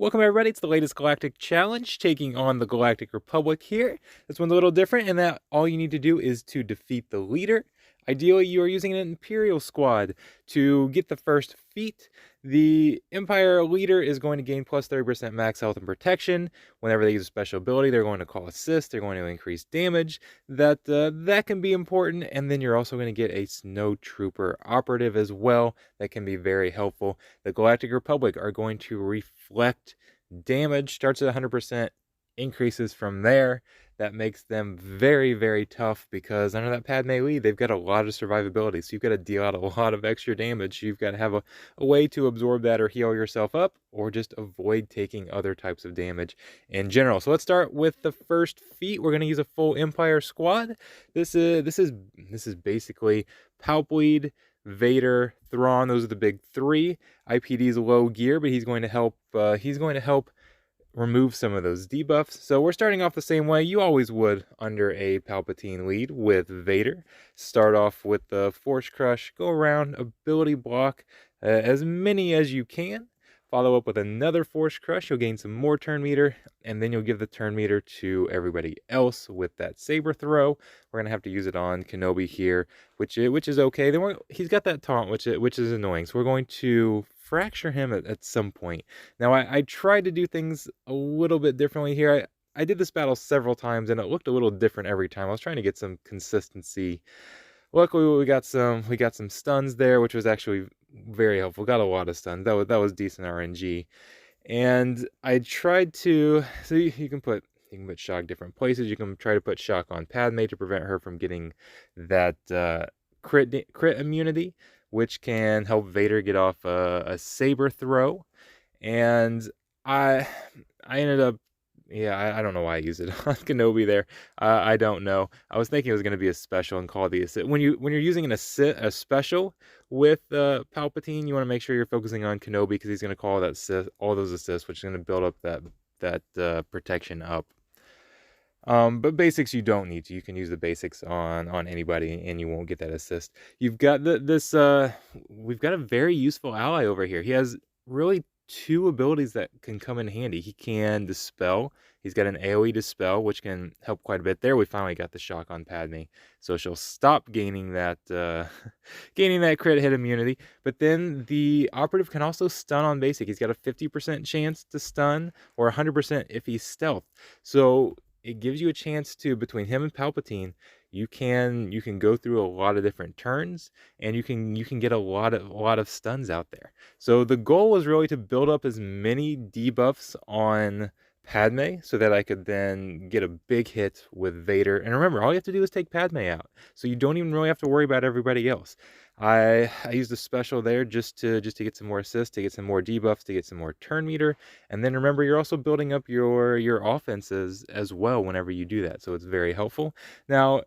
Welcome everybody, it's the latest Galactic Challenge, taking on the Galactic Republic here. This one's a little different in that all you need to do is to defeat the leader. Ideally, you are using an Imperial squad to get the first feat. The Empire leader is going to gain plus 30% max health and protection. Whenever they use a special ability, they're going to call assist, they're going to increase damage. That can be important, and then you're also going to get a Snow Trooper operative as well. That can be very helpful. The Galactic Republic are going to reflect damage, starts at 100%, increases from there. That makes them very, very tough because under that Padme lead, they've got a lot of survivability. So you've got to deal out a lot of extra damage. You've got to have a way to absorb that or heal yourself up, or just avoid taking other types of damage in general. So let's start with the first feat. We're going to use a full Empire squad. This is basically Palp lead, Vader, Thrawn. Those are the big three. IPD's low gear, but he's going to help. Remove some of those debuffs. So we're starting off the same way you always would under a Palpatine lead with Vader. Start off with the Force Crush, go around, ability block as many as you can. Follow up with another Force Crush, you'll gain some more turn meter, and then you'll give the turn meter to everybody else with that Saber Throw. We're going to have to use it on Kenobi here, which is okay. Then he's got that taunt, which is annoying. So we're going to fracture him at some point. Now, I tried to do things a little bit differently here. I did this battle several times, and it looked a little different every time. I was trying to get some consistency. Luckily, we got some stuns there, which was actually very helpful. Got a lot of stuns. That was decent RNG. And I tried to, so you can put shock different places. You can try to put shock on Padme to prevent her from getting that crit immunity, which can help Vader get off a Saber Throw. And I ended up, I don't know why I used it on Kenobi there. I don't know. I was thinking it was going to be a special and call the assist. When you're using a special with Palpatine, you want to make sure you're focusing on Kenobi because he's going to call all those assists, which is going to build up that protection up. But basics you don't need to. You can use the basics on anybody and you won't get that assist. You've got we've got a very useful ally over here. He has really two abilities that can come in handy. He can dispel. He's got an AoE dispel, which can help quite a bit there. We finally got the shock on Padme, so she'll stop gaining that crit hit immunity. But then the operative can also stun on basic. He's got a 50% chance to stun, or 100% if he's stealth. So it gives you a chance to, between him and Palpatine, you can go through a lot of different turns, and you can get a lot of stuns out there. So the goal was really to build up as many debuffs on Padme so that I could then get a big hit with Vader. And remember, all you have to do is take Padme out, so you don't even really have to worry about everybody else. I used a special there just to get some more assists, to get some more debuffs, to get some more turn meter. And then remember, you're also building up your offenses as well whenever you do that, so it's very helpful. Now,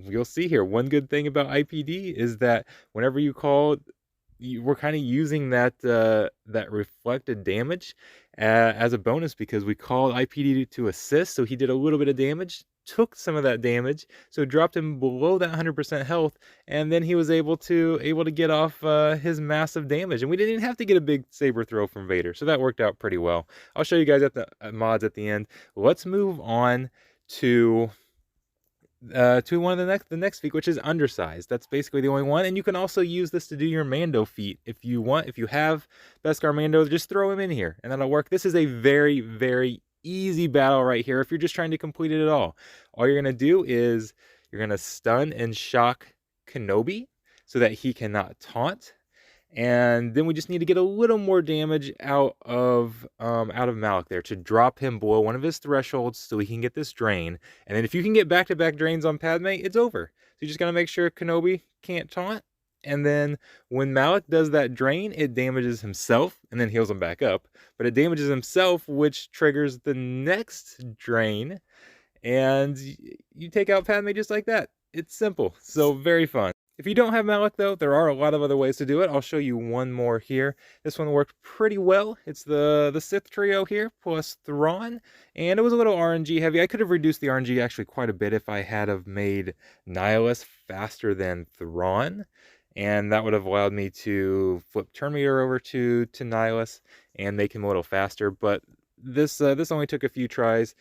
you'll see here, one good thing about IPD is that whenever you call, we're kind of using that reflected damage as a bonus, because we called IPD to assist, so he did a little bit of damage, took some of that damage, so dropped him below that 100% health, and then he was able to get off his massive damage, and we didn't even have to get a big Saber Throw from Vader, so that worked out pretty well. I'll show you guys at the mods at the end. Let's move on to one of the next feat, which is Undersize. That's basically the only one, and you can also use this to do your Mando feat if you want. If you have Beskar Mando, just throw him in here and that'll work. This is a very, very easy battle right here if you're just trying to complete it at all you're gonna do is you're gonna stun and shock Kenobi so that he cannot taunt. And then we just need to get a little more damage out of Malak there to drop him below one of his thresholds so he can get this drain. And then if you can get back-to-back drains on Padme, it's over. So you just gotta make sure Kenobi can't taunt. And then when Malak does that drain, it damages himself and then heals him back up. But it damages himself, which triggers the next drain. And you take out Padme just like that. It's simple. So very fun. If you don't have Malak, though, there are a lot of other ways to do it. I'll show you one more here. This one worked pretty well. It's the Sith trio here, plus Thrawn, and it was a little RNG heavy. I could have reduced the RNG actually quite a bit if I had have made Nihilus faster than Thrawn. and that would have allowed me to flip turn meter over to Nihilus and make him a little faster. But this only took a few tries.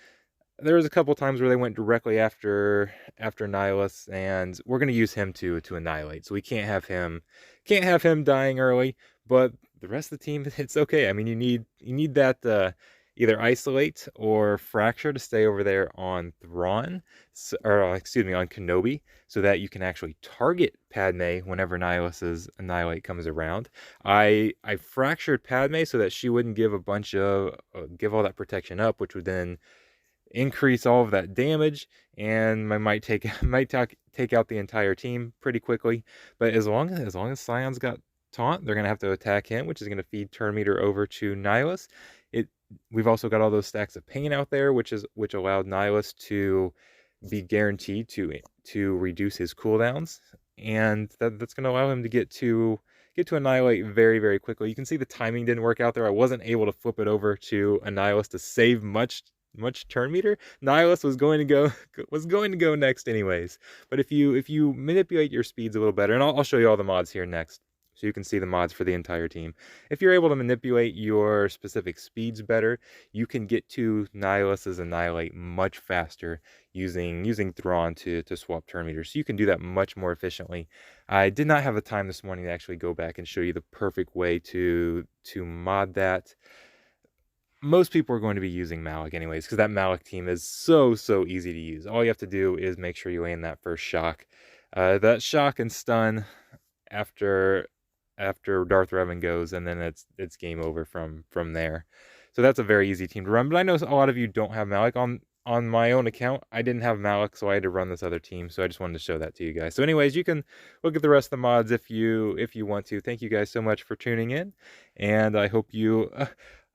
There was a couple times where they went directly after Nihilus, and we're gonna use him to annihilate. So we can't have him dying early. But the rest of the team, it's okay. I mean, you need that either isolate or fracture to stay over there on Thrawn, or excuse me, on Kenobi, so that you can actually target Padme whenever Nihilus's annihilate comes around. I fractured Padme so that she wouldn't give a bunch of give all that protection up, which would then increase all of that damage, and I might take out the entire team pretty quickly. But as long as Scion's got taunt, they're gonna have to attack him, which is gonna feed turn meter over to Nihilus. It We've also got all those stacks of pain out there, which allowed Nihilus to be guaranteed to reduce his cooldowns, and that's gonna allow him to get to Annihilate very, very quickly. You can see the timing didn't work out there. I wasn't able to flip it over to Annihilus to save much turn meter. Nihilus was going to go next anyways. But if you manipulate your speeds a little better, and I'll show you all the mods here next, so you can see the mods for the entire team. If you're able to manipulate your specific speeds better, you can get to Nihilus's Annihilate much faster using Thrawn to swap turn meters. So you can do that much more efficiently. I did not have the time this morning to actually go back and show you the perfect way to mod that. Most people are going to be using Malak anyways, because that Malak team is so easy to use. All you have to do is make sure you land that first shock. That shock and stun after Darth Revan goes, and then it's game over from there. So that's a very easy team to run. But I know a lot of you don't have Malak. On my own account, I didn't have Malak, so I had to run this other team. So I just wanted to show that to you guys. So anyways, you can look at the rest of the mods if you want to. Thank you guys so much for tuning in, and I hope you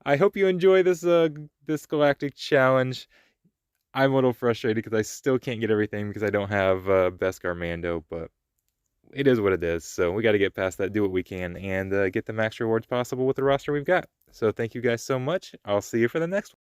enjoy this Galactic challenge. I'm a little frustrated because I still can't get everything because I don't have Beskar Mando, but it is what it is. So we got to get past that, do what we can, and get the max rewards possible with the roster we've got. So thank you guys so much. I'll see you for the next one.